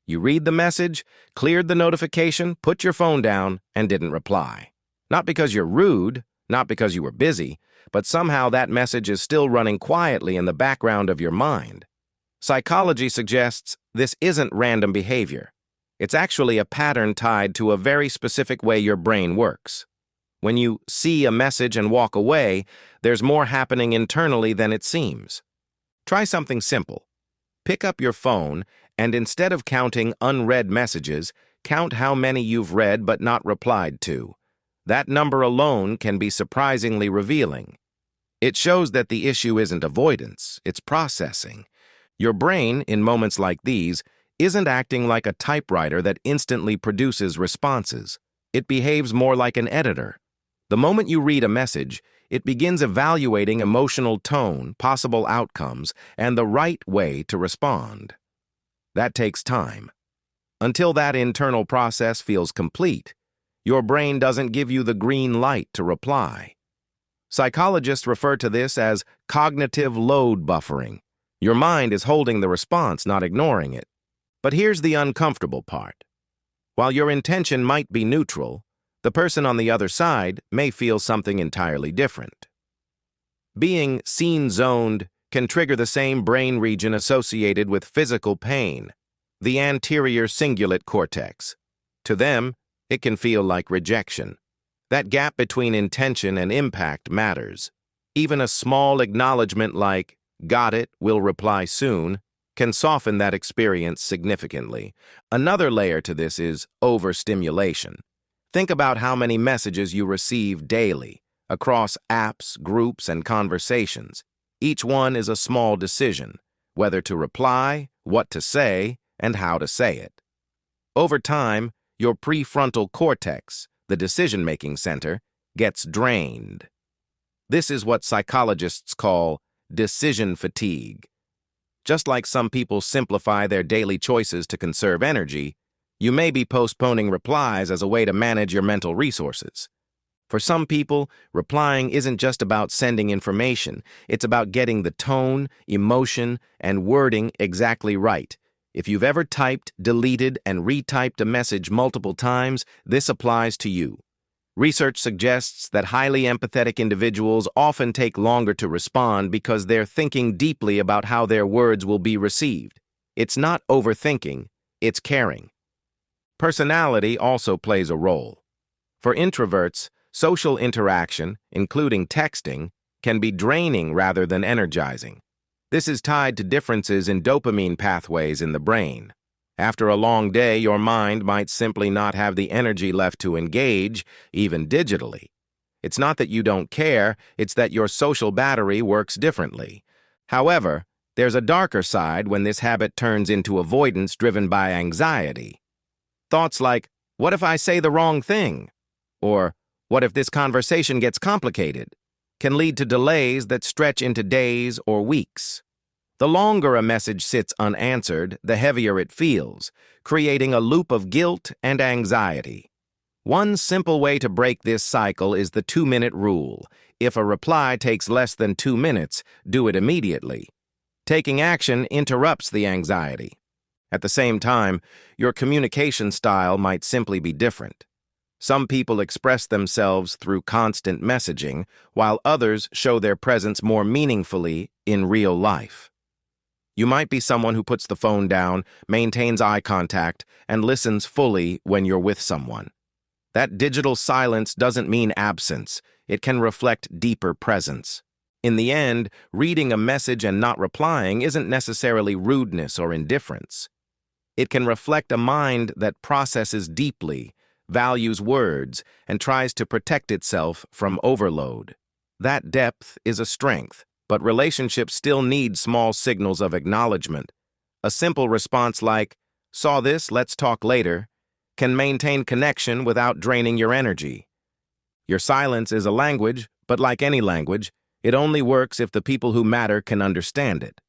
You read the message, cleared the notification, put your phone down, and didn't reply. Not because you're rude, not because you were busy, but somehow that message is still running quietly in the background of your mind. Psychology suggests this isn't random behavior. It's actually a pattern tied to a very specific way your brain works. When you see a message and walk away, there's more happening internally than it seems. Try something simple. Pick up your phone and instead of counting unread messages, count how many you've read but not replied to. That number alone can be surprisingly revealing. It shows that the issue isn't avoidance, it's processing. Your brain, in moments like these, isn't acting like a typewriter that instantly produces responses. It behaves more like an editor. The moment you read a message, it begins evaluating emotional tone, possible outcomes, and the right way to respond. That takes time. Until that internal process feels complete, your brain doesn't give you the green light to reply. Psychologists refer to this as cognitive load buffering. Your mind is holding the response, not ignoring it. But here's the uncomfortable part. While your intention might be neutral, the person on the other side may feel something entirely different. Being scene-zoned can trigger the same brain region associated with physical pain, the anterior cingulate cortex. To them, it can feel like rejection. That gap between intention and impact matters. Even a small acknowledgement like, "Got it, will reply soon," can soften that experience significantly. Another layer to this is overstimulation. Think about how many messages you receive daily, across apps, groups, and conversations. Each one is a small decision, whether to reply, what to say, and how to say it. Over time, your prefrontal cortex, the decision-making center, gets drained. This is what psychologists call decision fatigue. Just like some people simplify their daily choices to conserve energy, you may be postponing replies as a way to manage your mental resources. For some people, replying isn't just about sending information, it's about getting the tone, emotion, and wording exactly right. If you've ever typed, deleted, and retyped a message multiple times, this applies to you. Research suggests that highly empathetic individuals often take longer to respond because they're thinking deeply about how their words will be received. It's not overthinking, it's caring. Personality also plays a role. For introverts, social interaction, including texting, can be draining rather than energizing. This is tied to differences in dopamine pathways in the brain. After a long day, your mind might simply not have the energy left to engage, even digitally. It's not that you don't care, it's that your social battery works differently. However, there's a darker side when this habit turns into avoidance driven by anxiety. Thoughts like, "What if I say the wrong thing?" Or, "What if this conversation gets complicated?" can lead to delays that stretch into days or weeks. The longer a message sits unanswered, the heavier it feels, creating a loop of guilt and anxiety. One simple way to break this cycle is the 2-minute rule. If a reply takes less than 2 minutes, do it immediately. Taking action interrupts the anxiety. At the same time, your communication style might simply be different. Some people express themselves through constant messaging, while others show their presence more meaningfully in real life. You might be someone who puts the phone down, maintains eye contact, and listens fully when you're with someone. That digital silence doesn't mean absence. It can reflect deeper presence. In the end, reading a message and not replying isn't necessarily rudeness or indifference. It can reflect a mind that processes deeply, values words, and tries to protect itself from overload. That depth is a strength, but relationships still need small signals of acknowledgement. A simple response like, "Saw this, let's talk later," can maintain connection without draining your energy. Your silence is a language, but like any language, it only works if the people who matter can understand it.